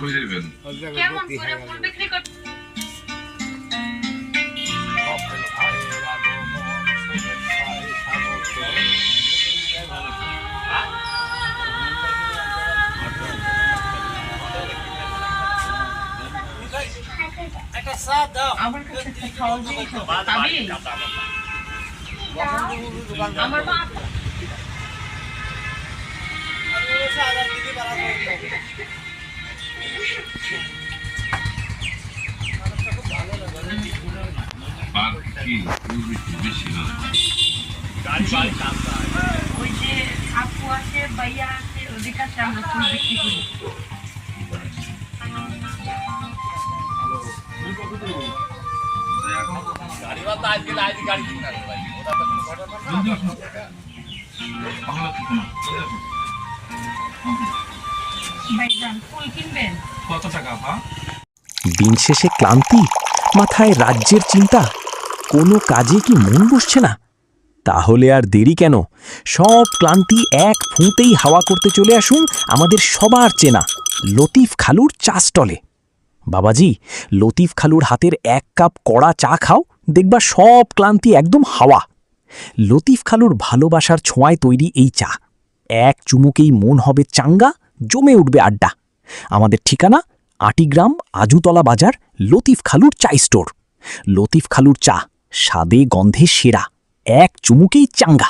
কই যাবেন? কেমন করে ফুল বিক্রি কর একটা সাদ দাও আমার কাছে একটা খাওয়ার জিনিস আছে, পাবি? আমার মা পার কি ফুল বিক্রি বেশি না? ওই যে আপু আছে ভাইয়া আছে ওদের কাছে আমরা ফুল বিক্রি করি। ভাইজান ফুল কিনবেন? কত টাকা পা? দিন শেষে ক্লান্তি, মাথায় রাজ্যের চিন্তা, কোনো কাজে কি মন বসছে না? তাহলে আর দেরি কেন? সব ক্লান্তি এক ফুঁতেই হাওয়া করতে চলে আসুন আমাদের সবার চেনা লতিফ খালুর চা স্টলে। বাবাজি, লতিফ খালুর হাতের এক কাপ কড়া চা খাও, দেখবা সব ক্লান্তি একদম হাওয়া। লতিফ খালুর ভালোবাসার ছোঁয়ায় তৈরি এই চা, এক চুমুকেই মন হবে চাঙ্গা, জমে উঠবে আড্ডা। আমাদের ঠিকানা আটিগ্রাম আজুতলা বাজার, লতিফ খালুর চা স্টোর। লতিফ খালুর চা স্বাদে গন্ধে সেরা, এক চুমুকেই চাঙ্গা।